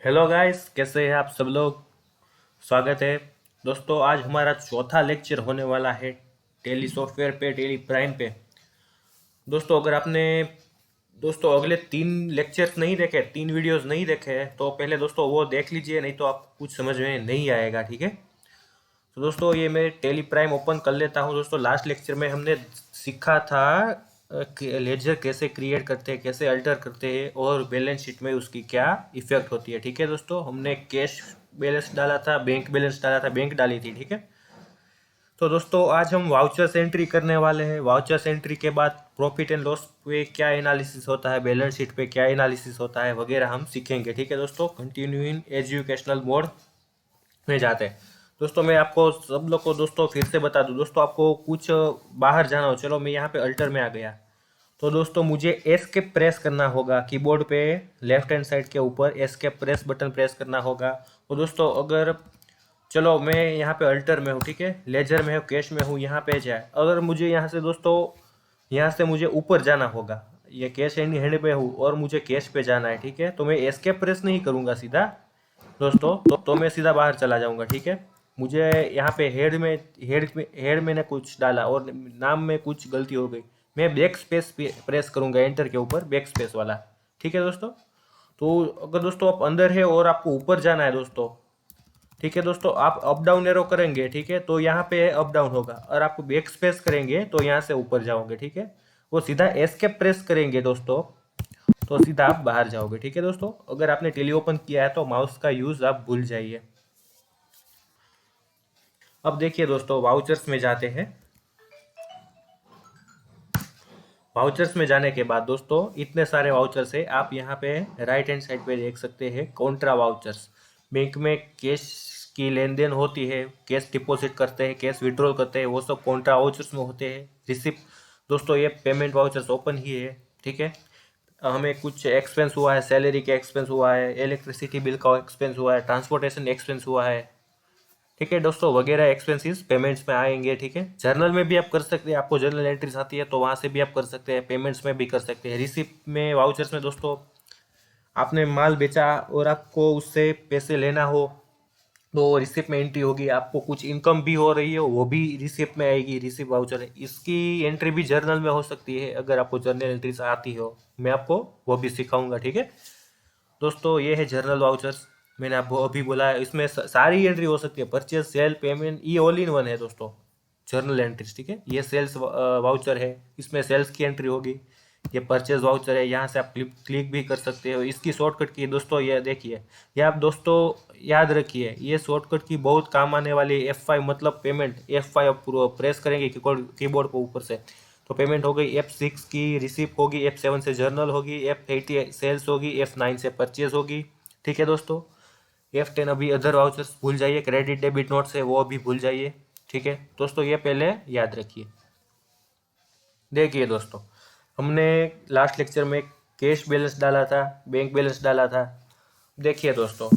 Hello guys, कैसे हैं आप सब लोग। स्वागत है दोस्तों। आज हमारा चौथा लेक्चर होने वाला है टेली सॉफ्टवेयर पे, टेली प्राइम पे। दोस्तों अगर आपने अगले 3 लेक्चर्स नहीं देखे, 3 वीडियोस नहीं देखे हैं, तो पहले दोस्तों वो देख लीजिए, नहीं तो आपको कुछ समझ में नहीं आएगा। ठीक है, तो दोस्तों ये मैं टेली प्राइम ओपन कर लेता हूँ। दोस्तों लास्ट लेक्चर में हमने सीखा था लेजर कैसे क्रिएट करते हैं, कैसे अल्टर करते हैं और बैलेंस शीट में उसकी क्या इफेक्ट होती है। ठीक है दोस्तों, हमने कैश बैलेंस डाला था, बैंक बैलेंस डाला था, बैंक डाली थी। ठीक है, तो दोस्तों आज हम वाउचर्स एंट्री करने वाले हैं। वाउचर्स एंट्री के बाद प्रॉफिट एंड लॉस पे क्या एनालिसिस होता है, बैलेंस शीट पे क्या एनालिसिस होता है वगैरह हम सीखेंगे। ठीक है दोस्तों, कंटिन्यू इन एजुकेशनल मोड में जाते हैं। दोस्तों मैं आपको सब लोग को दोस्तों फिर से बता दूं, दोस्तों आपको कुछ बाहर जाना हो, चलो मैं यहाँ पे अल्टर में आ गया, तो दोस्तों मुझे एस्केप प्रेस करना होगा कीबोर्ड पे, लेफ्ट हैंड साइड के ऊपर एस्केप प्रेस बटन प्रेस करना होगा। तो दोस्तों अगर चलो मैं यहाँ पे अल्टर में हूँ, ठीक है, लेजर में हूँ, कैश में हूँ, यहाँ पे जाए, अगर मुझे यहाँ से दोस्तों, यहाँ से मुझे ऊपर जाना होगा, ये कैश एंड हैंड पे हूँ और मुझे कैश पे जाना है। ठीक है, तो मैं एस्केप प्रेस नहीं करूँगा सीधा दोस्तों, तो मैं सीधा बाहर चला जाऊँगा। ठीक है, मुझे यहाँ पे हेड मैंने कुछ डाला और नाम में कुछ गलती हो गई, मैं बैक स्पेस प्रेस करूँगा, एंटर के ऊपर बैक स्पेस वाला। ठीक है दोस्तों, तो अगर दोस्तों आप अंदर है और आपको ऊपर जाना है दोस्तों, ठीक है दोस्तों, आप अप डाउन एरो करेंगे, ठीक है, तो यहाँ पे अप डाउन होगा, और आप बैक स्पेस करेंगे तो यहाँ से ऊपर जाओगे। ठीक है, वो सीधा एस्केप प्रेस करेंगे दोस्तों तो सीधा आप बाहर जाओगे। ठीक है दोस्तों, अगर आपने टेली ओपन किया है तो माउस का यूज आप भूल जाइए। अब देखिए दोस्तों, वाउचर्स में जाते हैं। वाउचर्स में जाने के बाद दोस्तों इतने सारे वाउचर्स है, आप यहाँ पे राइट हैंड साइड पे देख सकते हैं कॉन्ट्रा वाउचर्स। बैंक में कैश की लेन देन होती है, कैश डिपॉजिट करते हैं, कैश विड्रॉल करते हैं, वो सब कॉन्ट्रा वाउचर्स में होते हैं। रिसिप्ट दोस्तों ये पेमेंट वाउचर्स ओपन ही है। ठीक है, हमें कुछ एक्सपेंस हुआ है, सैलरी का एक्सपेंस हुआ है, इलेक्ट्रिसिटी बिल का एक्सपेंस हुआ है, ट्रांसपोर्टेशन एक्सपेंस हुआ है। ठीक है दोस्तों, वगैरह एक्सपेंसेस पेमेंट्स में आएंगे। ठीक है, जर्नल में भी आप कर सकते हैं, आपको जर्नल एंट्रीज आती है तो वहाँ से भी आप कर सकते हैं, पेमेंट्स में भी कर सकते हैं। रिसिप्ट में, वाउचर्स में दोस्तों आपने माल बेचा और आपको उससे पैसे लेना हो तो रिसिप्ट में एंट्री होगी, आपको कुछ इनकम भी हो रही है वो भी रिसिप्ट में आएगी, रिसिप्ट वाउचर है, इसकी एंट्री भी जर्नल में हो सकती है। अगर आपको जर्नल एंट्रीज आती हो, मैं आपको वो भी सिखाऊंगा। ठीक है दोस्तों, ये है जर्नल वाउचर्स। मैंने आपको अभी बोला है, इसमें सारी एंट्री हो सकती है, परचेज, सेल, पेमेंट, ये ऑल इन वन है दोस्तों जर्नल एंट्रीज। ठीक है, ये सेल्स वाउचर है, इसमें सेल्स की एंट्री होगी। ये परचेज वाउचर है, यहाँ से आप क्लिक भी कर सकते हो। इसकी शॉर्टकट की दोस्तों ये देखिए, ये आप दोस्तों याद रखिए, ये शॉर्टकट की बहुत काम आने वाली है। F5 मतलब पेमेंट, F5 आप प्रेस करेंगे कीबोर्ड को ऊपर से तो पेमेंट हो गई। F6 की रिसीप होगी, F7 से जर्नल होगी, F8 सेल्स होगी, F9 से परचेज होगी। ठीक है दोस्तों, F10 अभी अदर वाउचर्स भूल जाइए, क्रेडिट डेबिट नोट्स है वो अभी भूल जाइए। ठीक है दोस्तों, ये पहले याद रखिए। देखिए दोस्तों, हमने लास्ट लेक्चर में कैश बैलेंस डाला था, बैंक बैलेंस डाला था। देखिए दोस्तों,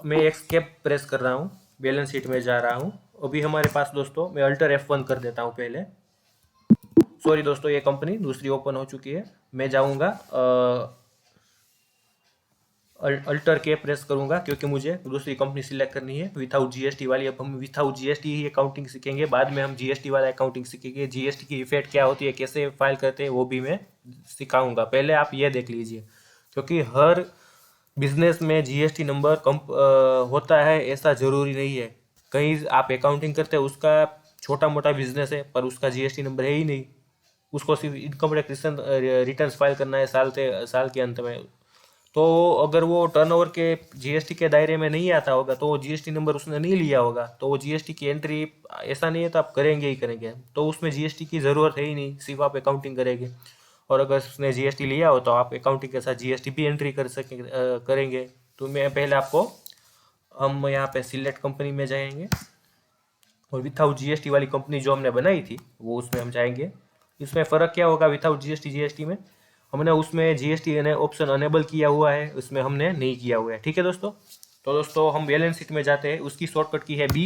मैं एस्केप प्रेस कर रहा हूँ, बैलेंस शीट में जा रहा हूँ। अभी हमारे पास दोस्तों, मैं अल्टर F1 कर देता हूँ पहले। सॉरी दोस्तों, ये कंपनी दूसरी ओपन हो चुकी है। मैं जाऊँगा अल्टर के प्रेस करूंगा क्योंकि मुझे दूसरी कंपनी सिलेक्ट करनी है विथाउट जीएसटी वाली। अब हम विथाउट जीएसटी ही अकाउंटिंग सीखेंगे, बाद में हम जीएसटी वाला अकाउंटिंग सीखेंगे। जीएसटी की इफेक्ट क्या होती है, कैसे फाइल करते हैं, वो भी मैं सिखाऊंगा। पहले आप ये देख लीजिए, क्योंकि हर बिजनेस में जीएसटी नंबर होता है ऐसा जरूरी नहीं है। कहीं आप अकाउंटिंग करते हैं, उसका छोटा मोटा बिजनेस है पर उसका जीएसटी नंबर है ही नहीं, उसको सिर्फ इनकम टैक्स रिटर्न फाइल करना है साल के अंत में। तो अगर वो टर्नओवर के जीएसटी के दायरे में नहीं आता होगा तो वो जीएसटी नंबर उसने नहीं लिया होगा, तो वो जीएसटी की एंट्री ऐसा नहीं है तो आप करेंगे ही करेंगे, तो उसमें जीएसटी की ज़रूरत है ही नहीं, सिर्फ आप अकाउंटिंग करेंगे। और अगर उसने जीएसटी लिया हो तो आप अकाउंटिंग के साथ जीएसटी भी एंट्री करेंगे। तो मैं पहले आपको, हम यहाँ पे सिलेक्ट कंपनी में जाएंगे और विथाउट जीएसटी वाली कंपनी जो हमने बनाई थी वो उसमें हम जाएंगे। इसमें फ़र्क क्या होगा विथाउट जीएसटी जीएसटी में, हमने उसमें जीएसटी ने ऑप्शन अनेबल किया हुआ है, उसमें हमने नहीं किया हुआ है। ठीक है दोस्तों, तो दोस्तों हम बैलेंस शीट में जाते हैं, उसकी शॉर्टकट की है बी,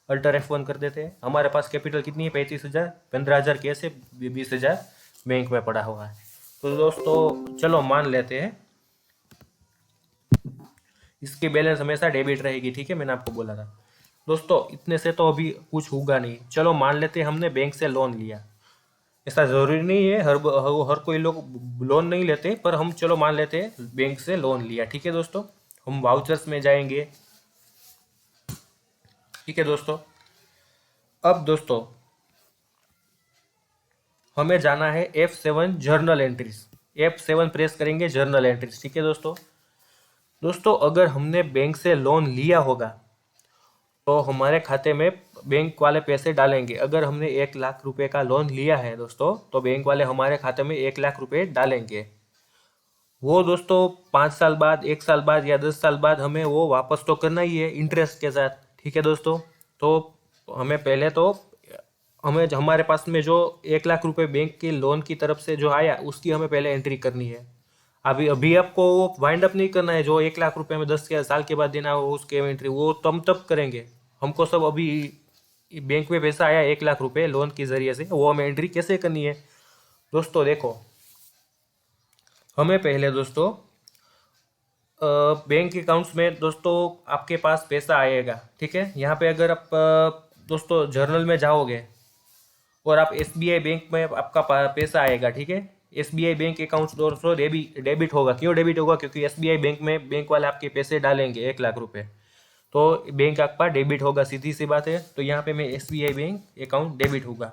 अल्टर F1 कर देते हैं। हमारे पास कैपिटल कितनी है, 35,000, 15,000 कैश है, 20,000 बैंक में पड़ा हुआ है। तो दोस्तों चलो मान लेते हैं इसकी बैलेंस हमेशा डेबिट रहेगी, ठीक है, मैंने आपको बोला था। दोस्तों इतने से तो अभी कुछ होगा नहीं। चलो मान लेते हैं हमने बैंक से लोन लिया, ऐसा ज़रूरी नहीं है, हर कोई लोग लोन नहीं लेते, पर हम चलो मान लेते हैं बैंक से लोन लिया, ठीक है दोस्तों। हम वाउचर्स में जाएंगे, ठीक है दोस्तों। अब दोस्तों हमें जाना है F7 journal entries. F7 press करेंगे, जर्नल एंट्रीज, ठीक है दोस्तों। दोस्तों अगर हमने बैंक से लोन लिया होगा तो हमारे खाते में बैंक वाले पैसे डालेंगे। अगर हमने 1 लाख रुपए का लोन लिया है दोस्तों, तो बैंक वाले हमारे खाते में 1 लाख रुपए डालेंगे। वो दोस्तों 5 साल बाद, 1 साल बाद या 10 साल बाद हमें वो वापस तो करना ही है इंटरेस्ट के साथ, ठीक है दोस्तों। तो हमें पहले तो हमें हमारे पास में जो 1 लाख रुपए बैंक के लोन की तरफ से जो आया उसकी हमें पहले एंट्री करनी है। अभी अभी आपको वो वाइंड अप नहीं करना है, जो 1 लाख रुपए में 10 साल के बाद देना हो उसके एंट्री वो तो हम तब करेंगे। हमको सब अभी बैंक में पैसा आया 1 लाख रुपए लोन के जरिए से, वो हमें एंट्री कैसे करनी है दोस्तों। देखो हमें पहले दोस्तों बैंक अकाउंट्स में दोस्तों आपके पास पैसा आएगा, ठीक है। यहाँ पे अगर आप दोस्तों जर्नल में जाओगे और आप SBI बैंक में आपका पैसा आएगा, ठीक है। SBI बैंक अकाउंट दोस्तों डेबिट होगा। क्यों डेबिट होगा? क्योंकि SBI बैंक में बैंक वाले आपके पैसे डालेंगे 1 लाख रुपए, तो बैंक आपका डेबिट होगा, सीधी सी बात है। तो यहाँ पे मैं SBI बैंक अकाउंट डेबिट होगा।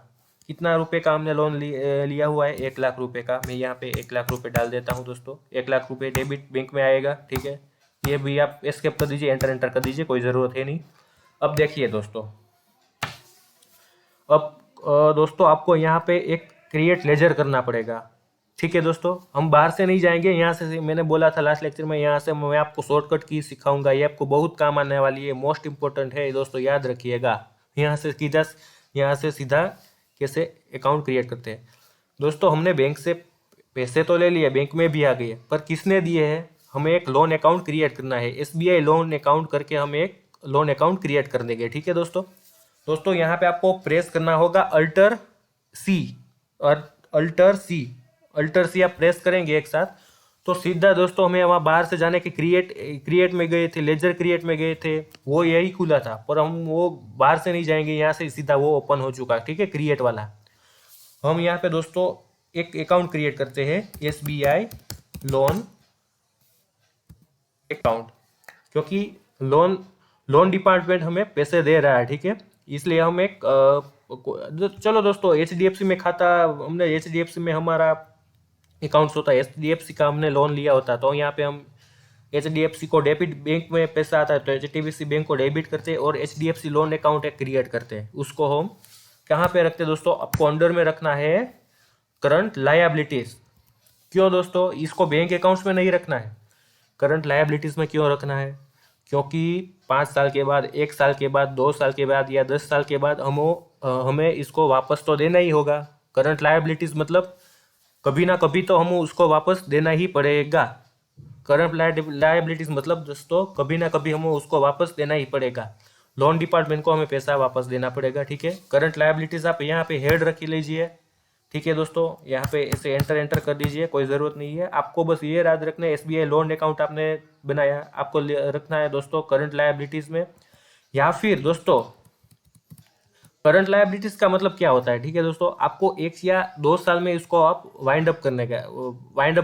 कितना रुपए का हमने लोन लिया हुआ है? 1 लाख रुपए का। मैं यहाँ पे 1 लाख रुपए डाल देता हूँ दोस्तों। 1 लाख रुपए डेबिट बैंक में आएगा, ठीक है। ये भी आप एस्केप कर दीजिए, एंटर कर दीजिए, कोई ज़रूरत है नहीं। अब देखिए दोस्तों, अब दोस्तों आपको यहाँ पे एक क्रिएट लेजर करना पड़ेगा, ठीक है दोस्तों। हम बाहर से नहीं जाएंगे, यहाँ से मैंने बोला था लास्ट लेक्चर में, यहाँ से मैं आपको शॉर्टकट की सिखाऊंगा, ये आपको बहुत काम आने वाली है, मोस्ट इंपॉर्टेंट है दोस्तों, याद रखिएगा। यहाँ से सीधा कैसे अकाउंट क्रिएट करते हैं दोस्तों। हमने बैंक से पैसे तो ले लिए, बैंक में भी आ गए, पर किसने दिए हैं? हमें एक लोन अकाउंट क्रिएट करना है। SBI लोन अकाउंट करके हम एक लोन अकाउंट क्रिएट कर देंगे, ठीक है दोस्तों। दोस्तों यहाँ पे आपको प्रेस करना होगा अल्टर सी, और अल्टर सी आप प्रेस करेंगे एक साथ, तो सीधा दोस्तों हमें वहाँ बाहर से जाने के क्रिएट में गए थे, लेजर क्रिएट में गए थे, वो यही खुला था, पर हम वो बाहर से नहीं जाएंगे, यहाँ से सीधा वो ओपन हो चुका, ठीक है, क्रिएट वाला। हम यहाँ पे दोस्तों एक अकाउंट क्रिएट करते हैं, SBI लोन अकाउंट, क्योंकि लोन डिपार्टमेंट हमें पैसे दे रहा है, ठीक है, इसलिए हम एक चलो दोस्तों HDFC में खाता, हमने HDFC में हमारा अकाउंट्स होता है, HDFC का हमने लोन लिया होता, तो यहाँ पे हम HDFC को डेबिट, बैंक में पैसा आता है तो HDFC बैंक को डेबिट करते हैं और HDFC लोन अकाउंट एक क्रिएट करते हैं। उसको हम कहाँ पे रखते हैं दोस्तों? आपको अंडर में रखना है करंट लायबिलिटीज। क्यों दोस्तों इसको बैंक अकाउंट्स में नहीं रखना है? करंट लायबिलिटीज में क्यों रखना है? क्योंकि 5 साल के बाद, 1 साल के बाद, 2 साल के बाद या 10 साल के बाद हमें इसको वापस तो देना ही होगा। करंट लायबिलिटीज मतलब कभी ना कभी तो हम उसको वापस देना ही पड़ेगा। करंट लायबिलिटीज मतलब दोस्तों कभी ना कभी हमें उसको वापस देना ही पड़ेगा। लोन डिपार्टमेंट को हमें पैसा वापस देना पड़ेगा, ठीक है। करंट लायबिलिटीज आप यहाँ पे हेड रख लीजिए, ठीक है दोस्तों। यहाँ पे ऐसे एंटर कर दीजिए, कोई ज़रूरत नहीं है आपको, बस ये याद रखना है SBI लोन अकाउंट आपने बनाया, आपको रखना है दोस्तों करंट लायबिलिटीज़ में। या फिर दोस्तों करंट लायबिलिटीज़ का मतलब क्या होता है, ठीक है दोस्तों, आपको 1 या 2 साल में इसको आप वाइंड अप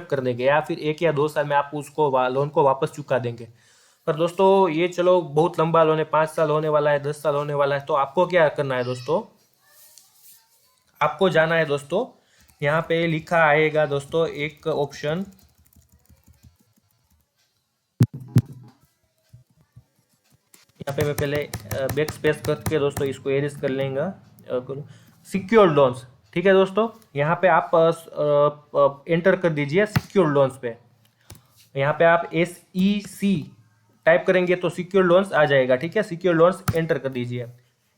कर देंगे, या फिर 1 या 2 साल में आप उसको लोन को वापस चुका देंगे। पर दोस्तों ये चलो बहुत लंबा लोन है, 5 साल होने वाला है, 10 साल होने वाला है, तो आपको क्या करना है दोस्तों, आपको जाना है दोस्तों, यहाँ पे लिखा आएगा दोस्तों एक ऑप्शन, यहाँ पे मैं पहले बैक स्पेस करके दोस्तों इसको एरेज कर लेंगे, सिक्योर्ड लोन्स, ठीक है दोस्तों। यहाँ पे आप एंटर कर दीजिए सिक्योर्ड लोन्स पे। यहाँ पे आप SEC टाइप करेंगे तो सिक्योर्ड लोन्स आ जाएगा, ठीक है। सिक्योर्ड लोन्स एंटर कर दीजिए।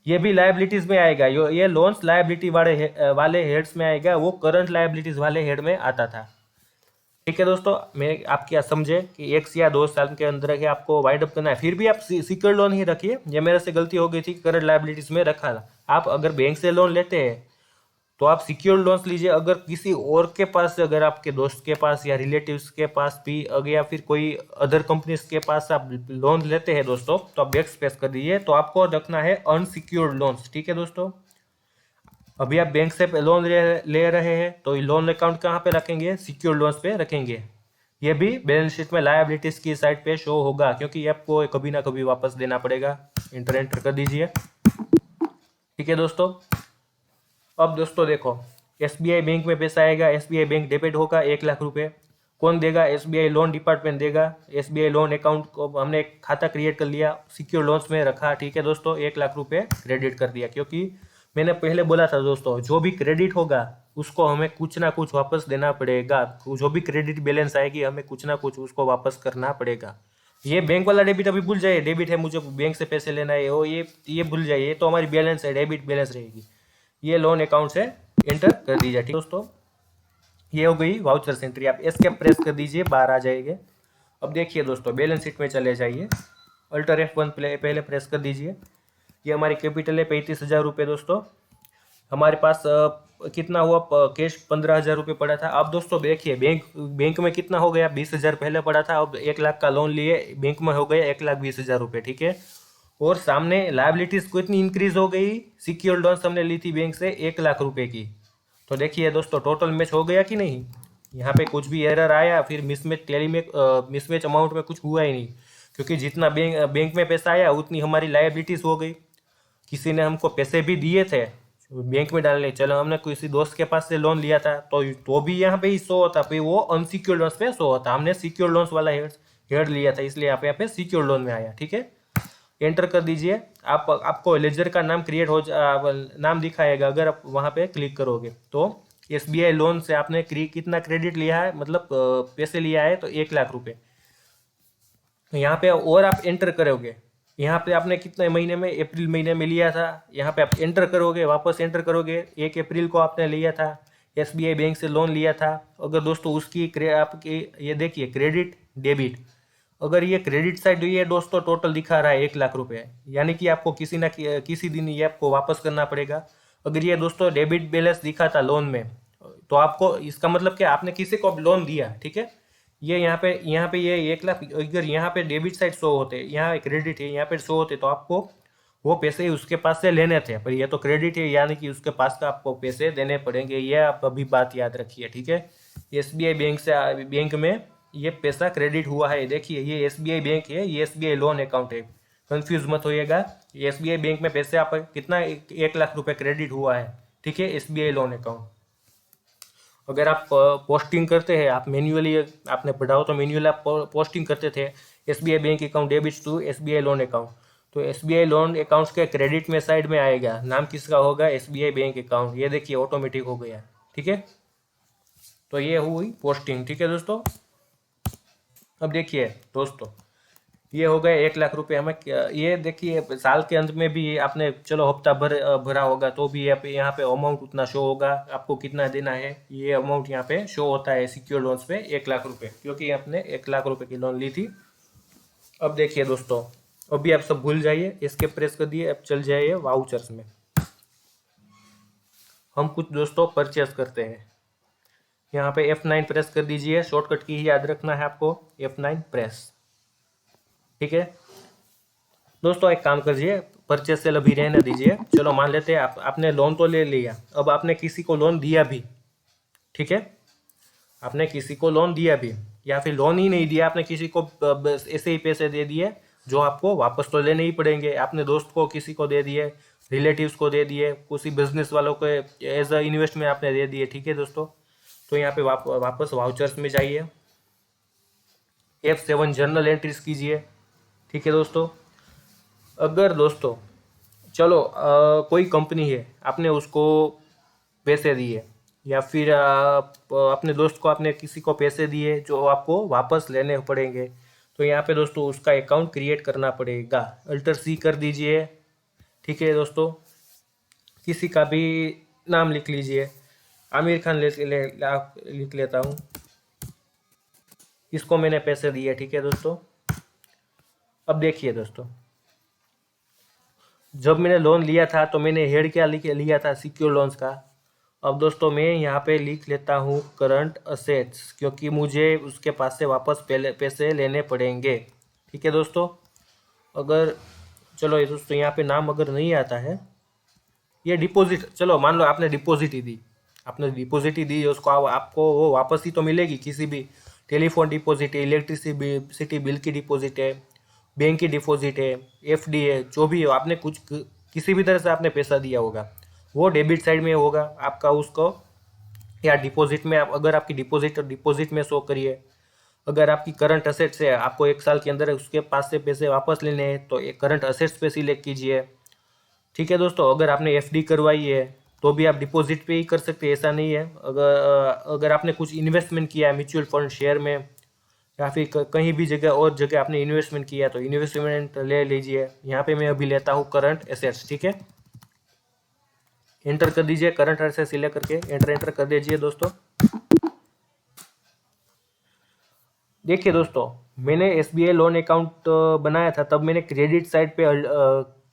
ये भी लायबिलिटीज में आएगा, ये लोन्स लायबिलिटी वाले हेड्स में आएगा, वो करंट लायबिलिटीज वाले हेड में आता था, ठीक है दोस्तों। मैं आप क्या समझे कि 1 या 2 साल के अंदर के आपको वाइंड अप करना है, फिर भी आप सिक्योर्ड लोन ही रखिए। ये मेरे से गलती हो गई थी, करंट लायबिलिटीज में रखा था। आप अगर बैंक से लोन लेते हैं तो आप सिक्योर लोन्स लीजिए। अगर किसी और के पास, अगर आपके दोस्त के पास या रिलेटिव्स के पास भी अगर या फिर कोई अदर कंपनीज के पास आप लोन लेते हैं दोस्तों, तो आप बैक स्पेस कर दीजिए। तो आपको रखना है अनसिक्योर्ड लोन्स, ठीक है दोस्तों। अभी आप बैंक से लोन ले रहे हैं तो लोन अकाउंट कहाँ पे रखेंगे? सिक्योर लोन्स पे रखेंगे। ये भी बैलेंस शीट में लायबिलिटीज की साइड पे शो होगा, क्योंकि ये आपको कभी ना कभी वापस देना पड़ेगा। एंटर कर दीजिए, ठीक है दोस्तों। अब दोस्तों देखो, एसबीआई बैंक में पैसा आएगा, एसबीआई बैंक डेबिट होगा 1 लाख रुपए। कौन देगा? एसबीआई लोन डिपार्टमेंट देगा। एसबीआई लोन अकाउंट को हमने एक खाता क्रिएट कर लिया, सिक्योर लोन्स में रखा, ठीक है दोस्तों। 1 लाख रुपए क्रेडिट कर दिया, क्योंकि मैंने पहले बोला था दोस्तों, जो भी क्रेडिट होगा उसको हमें कुछ ना कुछ वापस देना पड़ेगा। जो भी क्रेडिट बैलेंस आएगी हमें कुछ ना कुछ उसको वापस करना पड़ेगा। ये बैंक वाला डेबिट अभी भूल जाइए, डेबिट है मुझे बैंक से पैसे लेना है, वो ये भूल जाइए, ये तो हमारी बैलेंस है, डेबिट बैलेंस रहेगी। ये लोन अकाउंट से एंटर कर दीजिए, ठीक दोस्तों। ये हो गई वाउचर एंट्री। आप एस्केप प्रेस कर दीजिए, बाहर आ जाएंगे। अब देखिए दोस्तों, बैलेंस शीट में चले जाइए, अल्टर F1 पहले प्रेस कर दीजिए। ये हमारी कैपिटल है 35,000 रुपये दोस्तों। हमारे पास कितना हुआ? कैश 15,000 रुपये पड़ा था। अब दोस्तों देखिए, बैंक में कितना हो गया? 20,000 पहले पड़ा था, अब 1 लाख का लोन लिए, बैंक में हो गया 1,20,000 रुपये, ठीक है। और सामने लायबिलिटीज को इतनी इंक्रीज हो गई, सिक्योर लोन्स हमने ली थी बैंक से 1 लाख रुपए की। तो देखिए दोस्तों, टोटल मैच हो गया कि नहीं? यहाँ पे कुछ भी एरर आया, फिर मिसमैच टैली में मिसमैच अमाउंट में कुछ हुआ ही नहीं, क्योंकि जितना बैंक में पैसा आया उतनी हमारी लायबिलिटीज हो गई। किसी ने हमको पैसे भी दिए थे बैंक में डालने, चलो हमने किसी दोस्त के पास से लोन लिया था, तो भी यहाँ पे ही शो होता, फिर वो अनसिक्योर्ड लोन्स पे शो होता। हमने सिक्योर लोन्स वाला हेड लिया था, इसलिए यहाँ पे सिक्योर लोन में आया, ठीक है। एंटर कर दीजिए। आपको लेजर का नाम क्रिएट नाम दिखाएगा। अगर आप वहाँ पे क्लिक करोगे तो एसबीआई लोन से आपने कितना क्रेडिट लिया है, मतलब पैसे लिया है, तो 1 लाख रुपए। यहाँ पे और आप एंटर करोगे, यहाँ पे आपने कितने महीने में? अप्रैल महीने में लिया था। यहाँ पे आप एंटर करोगे, वापस एंटर करोगे, 1 अप्रैल को आपने लिया था, एसबीआई बैंक से लोन लिया था। अगर दोस्तों उसकी आपकी ये देखिए क्रेडिट डेबिट, अगर ये क्रेडिट साइड ये दोस्तों टोटल दिखा रहा है 1 लाख रुपए, यानी कि आपको किसी दिन ये आपको वापस करना पड़ेगा। अगर ये दोस्तों डेबिट बैलेंस दिखा था लोन में, तो आपको इसका मतलब कि आपने किसी को लोन दिया, ठीक है। ये यहाँ पे ये 1 लाख, अगर यहाँ पे डेबिट साइड शो होते, यहाँ क्रेडिट है, यहाँ पे शो होते, तो आपको वो पैसे उसके पास से लेने थे, पर ये तो क्रेडिट है, यानी कि उसके पास का आपको पैसे देने पड़ेंगे। ये आप अभी बात याद रखिए, ठीक है। एसबीआई बैंक में ये पैसा क्रेडिट हुआ है। देखिए ये एसबीआई बैंक है, ये एसबीआई लोन अकाउंट है, कंफ्यूज मत होइएगा। एसबीआई बैंक में पैसे आप कितना 1 लाख रुपए क्रेडिट हुआ है, ठीक है, एसबीआई लोन अकाउंट। अगर आप पोस्टिंग करते हैं, आप मैन्युअली, आपने पढ़ा हो तो मैन्युअली आप पोस्टिंग करते थे SBI bank account debits to SBI loan account, तो एसबीआई लोन अकाउंट्स के क्रेडिट में साइड में आएगा, नाम किसका होगा? SBI bank account. ये देखिए ऑटोमेटिक हो गया, ठीक है। तो ये हुई पोस्टिंग, ठीक है दोस्तों। अब देखिए दोस्तों, ये हो गए 1 लाख रुपए हमें। ये देखिए साल के अंत में भी आपने चलो हफ्ता भरा होगा, तो भी यहाँ पे अमाउंट उतना शो होगा, आपको कितना देना है ये अमाउंट यहाँ पे शो होता है सिक्योर लोन्स पे 1 लाख रुपए, क्योंकि आपने 1 लाख रुपए की लोन ली थी। अब देखिए दोस्तों, अभी आप सब भूल जाइए, इसके प्रेस कर दिए, अब चल जाइए वाउचर्स में। हम कुछ दोस्तों परचेस करते हैं, यहाँ पे F9 प्रेस कर दीजिए, शॉर्टकट की ही याद रखना है आपको, F9 प्रेस, ठीक है दोस्तों। एक काम करिए, परचेस सेल अभी रहने दीजिए। चलो मान लेते हैं आपने लोन तो ले लिया, अब आपने किसी को लोन दिया भी, ठीक है। आपने किसी को लोन दिया भी, या फिर लोन ही नहीं दिया, आपने किसी को बस ऐसे ही पैसे दे दिए, जो आपको वापस तो लेने ही पड़ेंगे। आपने दोस्त को किसी को दे दिए, रिलेटिव्स को दे दिए, किसी बिजनेस वालों को एज अ इन्वेस्टमेंट आपने दे दिए, ठीक है दोस्तों। तो यहाँ पे वापस वाउचर्स में जाइए, F7 जर्नल एंट्रीज कीजिए, ठीक है दोस्तों। अगर दोस्तों चलो कोई कंपनी है, आपने उसको पैसे दिए, या फिर अपने दोस्त को आपने किसी को पैसे दिए जो आपको वापस लेने पड़ेंगे, तो यहाँ पे दोस्तों उसका अकाउंट क्रिएट करना पड़ेगा। अल्टर C कर दीजिए, ठीक है दोस्तों। किसी का भी नाम लिख लीजिए, आमिर खान लिख लेता हूँ, इसको मैंने पैसे दिए, ठीक है दोस्तों। अब देखिए दोस्तों, जब मैंने लोन लिया था तो मैंने हेड क्या लिया था? सिक्योर लोन्स का। अब दोस्तों मैं यहाँ पे लिख लेता हूँ करंट असेट्स, क्योंकि मुझे उसके पास से वापस पहले पैसे लेने पड़ेंगे। ठीक है दोस्तों, अगर चलो ये दोस्तों यहाँ पे नाम अगर नहीं आता है, ये डिपॉजिट, चलो मान लो आपने डिपॉजिट ही दी, आपने डिपॉजिट ही दी, उसको आपको वो वापस ही तो मिलेगी। किसी भी टेलीफोन डिपॉजिट है, इलेक्ट्रिसिटी बिल की डिपॉजिट है, बैंक की डिपॉजिट है, एफडी है, जो भी हो, आपने कुछ किसी भी तरह से आपने पैसा दिया होगा, वो डेबिट साइड में होगा आपका उसको, या डिपॉजिट में अगर आपकी डिपॉजिट में शो करिए। अगर आपकी करंट असेट्स है, आपको 1 साल के अंदर उसके पास से पैसे वापस लेने हैं, तो एक करंट असेट्स पे सिलेक्ट कीजिए। ठीक है दोस्तों, अगर आपने एफडी करवाई है तो भी आप डिपॉजिट पे ही कर सकते हैं, ऐसा नहीं है। अगर आपने कुछ इन्वेस्टमेंट किया है म्यूचुअल फंड शेयर में, या फिर कहीं भी जगह और जगह आपने इन्वेस्टमेंट किया तो इन्वेस्टमेंट ले लीजिए। यहाँ पे मैं अभी लेता हूँ करंट एसेट्स। ठीक है, एंटर कर दीजिए, करंट एसेट्स सिलेक्ट करके एंटर कर दीजिए दोस्तों। देखिए दोस्तों, मैंने एसबीआई लोन अकाउंट बनाया था, तब मैंने क्रेडिट साइड पे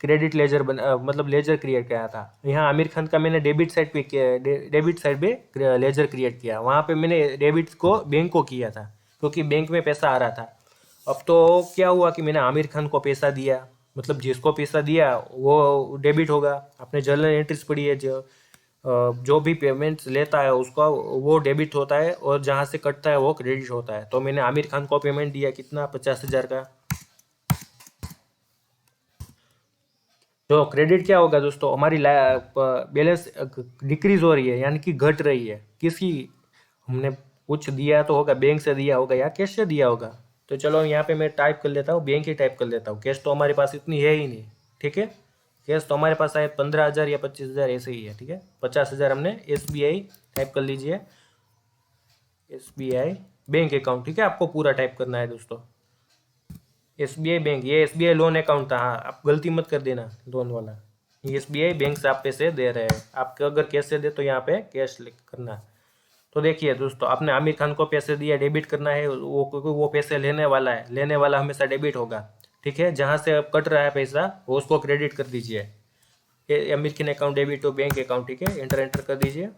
क्रेडिट लेजर मतलब लेजर क्रिएट किया था। यहाँ आमिर खान का मैंने डेबिट साइड पे किया, डेबिट साइड पे लेजर क्रिएट किया। वहाँ पे मैंने डेबिट को बैंक को किया था, क्योंकि बैंक में पैसा आ रहा था। अब तो क्या हुआ कि मैंने आमिर खान को पैसा दिया, मतलब जिसको पैसा दिया वो डेबिट होगा। आपने जर्नल एंट्रीज पढ़ी है, जो भी पेमेंट्स लेता है उसका वो डेबिट होता है, और जहाँ से कटता है वो क्रेडिट होता है। तो मैंने आमिर खान को पेमेंट दिया कितना, 50,000 का। तो क्रेडिट क्या होगा दोस्तों, हमारी बैलेंस डिक्रीज हो रही है, यानी कि घट रही है। किसी हमने कुछ दिया तो होगा, बैंक से दिया होगा या कैश से दिया होगा। तो चलो यहाँ पे मैं टाइप कर लेता हूँ, बैंक ही टाइप कर लेता हूँ, कैश तो हमारे पास इतनी है ही नहीं। ठीक है, कैश तो हमारे पास शायद 15,000 या 25,000 ऐसे ही है। ठीक है, 50,000 हमने एसबीआई टाइप कर लीजिए, एसबीआई बैंक अकाउंट। ठीक है, आपको पूरा टाइप करना है दोस्तों, एसबीआई बैंक। ये एसबीआई लोन अकाउंट था, हाँ आप गलती मत कर देना लोन वाला। ये एसबीआई बैंक से आप पैसे दे रहे हैं, आपके अगर कैश से दे तो यहाँ पे कैश करना। तो देखिए दोस्तों, आपने आमिर खान को पैसे दिया, डेबिट करना है वो, क्योंकि वो पैसे लेने वाला है, लेने वाला हमेशा डेबिट होगा। ठीक है, जहाँ से अब कट रहा है पैसा वो उसको क्रेडिट कर दीजिए। ये आमिर खान अकाउंट डेबिट हो बैंक अकाउंट। ठीक है, एंटर कर दीजिए,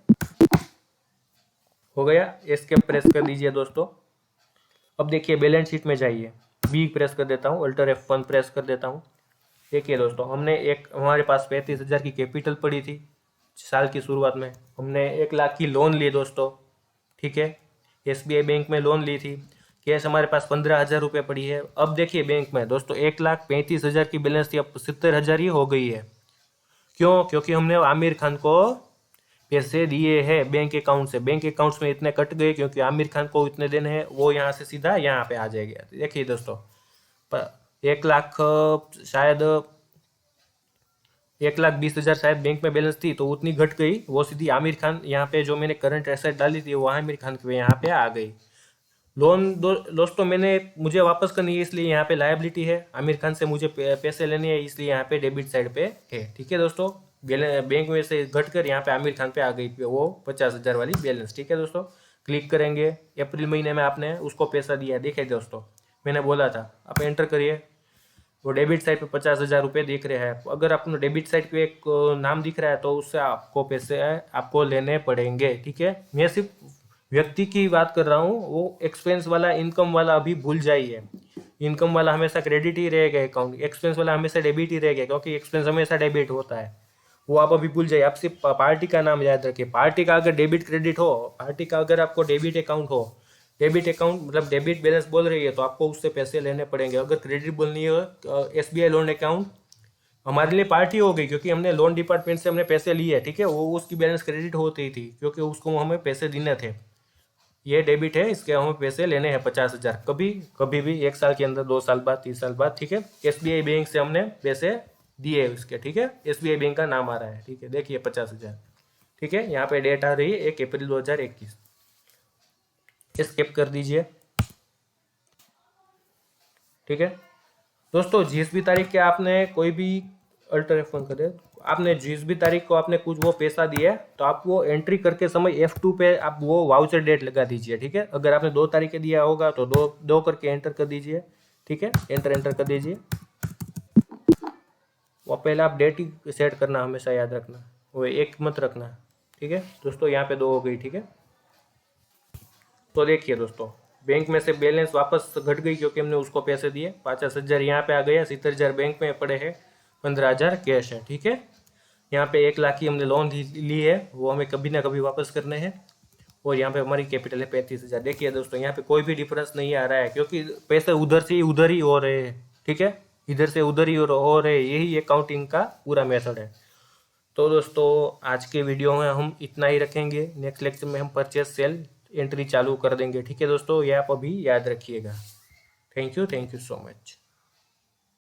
हो गया। एस्केप प्रेस कर दीजिए दोस्तों। अब देखिए बैलेंस शीट में जाइए, बी प्रेस कर देता हूँ, अल्टर F1 प्रेस कर देता हूँ। देखिए दोस्तों, हमने हमारे पास 35,000 की कैपिटल पड़ी थी साल की शुरुआत में। हमने 1 लाख की लोन ली दोस्तों। ठीक है, एसबीआई बैंक में लोन ली थी। कैश हमारे पास 15,000 रुपये पड़ी है। अब देखिए बैंक में दोस्तों 1,35,000 की बैलेंस थी, अब 70,000 ही हो गई है। क्यों? क्योंकि हमने आमिर खान को पैसे दिए हैं बैंक अकाउंट से। बैंक अकाउंट्स में इतने कट गए, क्योंकि आमिर खान को इतने देने हैं, वो यहाँ से सीधा यहाँ पे आ जाएगा। देखिए दोस्तों, 1 लाख शायद 1,20,000 शायद बैंक में बैलेंस थी, तो उतनी घट गई, वो सीधी आमिर खान यहाँ पे जो मैंने करंट एसेट डाली थी वो आमिर खान के यहाँ पे आ गई। लोन दोस्तों मैंने मुझे वापस करनी है, इसलिए यहाँ पे लायबिलिटी है। आमिर खान से मुझे पैसे लेने हैं, इसलिए यहाँ पे डेबिट साइड पे है। ठीक है दोस्तों, बैंक में से घट कर यहाँ पे आमिर खान पे आ गई वो 50,000 वाली बैलेंस। ठीक है दोस्तों, क्लिक करेंगे, अप्रैल महीने में आपने उसको पैसा दिया। देखिए दोस्तों, मैंने बोला था, आप एंटर करिए, वो डेबिट साइड पे 50,000 रुपये दिख रहे हैं। अगर आपको डेबिट साइड पे एक नाम दिख रहा है तो उससे आपको पैसे आपको लेने पड़ेंगे। ठीक है, मैं सिर्फ व्यक्ति की बात कर रहा हूँ, वो एक्सपेंस वाला इनकम वाला अभी भूल जाइए। इनकम वाला हमेशा क्रेडिट ही रहेगा अकाउंट, एक्सपेंस वाला हमेशा डेबिट ही रहेगा, क्योंकि एक्सपेंस हमेशा डेबिट होता है। वो आप अभी भूल जाइए, आप सिर्फ पार्टी का नाम याद रखिए। पार्टी का अगर डेबिट क्रेडिट हो, पार्टी का अगर आपको डेबिट अकाउंट हो, डेबिट अकाउंट मतलब डेबिट बैलेंस बोल रही है, तो आपको उससे पैसे लेने पड़ेंगे। अगर क्रेडिट बोलनी हो, एसबीआई लोन अकाउंट हमारे लिए पार्टी हो गई, क्योंकि हमने लोन डिपार्टमेंट से हमने पैसे लिए। ठीक है, वो उसकी बैलेंस क्रेडिट होती थी, क्योंकि उसको हमें पैसे देने थे। ये डेबिट है, इसके हमें पैसे लेने हैं 50,000, कभी कभी भी 1 साल के अंदर, 2 साल बाद, 3 साल बाद। ठीक है, एसबीआई बैंक से हमने पैसे दिए उसके। ठीक है, एसबीआई बैंक का नाम आ रहा है। ठीक है, देखिए 50,000। ठीक है, यहाँ पे डेट आ रही है 1 अप्रैल 2021। स्किप कर दीजिए। ठीक है दोस्तों, जिस भी तारीख के आपने कोई भी अल्टर F1 कर दे, आपने जिस भी तारीख को आपने कुछ वो पैसा दिया है, तो आप वो एंट्री करके समय F2 पे आप वो वाउचर डेट लगा दीजिए। ठीक है, अगर आपने 2 तारीखें दिया होगा तो दो करके एंटर कर दीजिए। ठीक है, एंटर कर दीजिए। वो पहले आप डेट ही सेट करना, हमेशा याद रखना, वो एक मत रखना। ठीक है दोस्तों, यहाँ पे 2 हो गई। ठीक है, तो देखिए दोस्तों, बैंक में से बैलेंस वापस घट गई क्योंकि हमने उसको पैसे दिए। 50,000 यहाँ पे आ गया, 70,000 बैंक में पड़े हैं, 15,000 कैश है। ठीक है, यहाँ पे 1 लाख की हमने लोन ली है, वो हमें कभी ना कभी वापस करने हैं। और यहाँ पे हमारी कैपिटल है 35,000। देखिए दोस्तों, यहाँ पे कोई भी डिफरेंस नहीं आ रहा है क्योंकि पैसे उधर से ही उधर ही हो रहे हैं। ठीक है, इधर से उधर ही हो रहे हैं, यही अकाउंटिंग का पूरा मेथड है। तो दोस्तों, आज के वीडियो में हम इतना ही रखेंगे। नेक्स्ट लेक्चर में हम परचेज सेल एंट्री चालू कर देंगे। ठीक है दोस्तों, ये आप अभी याद रखिएगा। Thank you so much.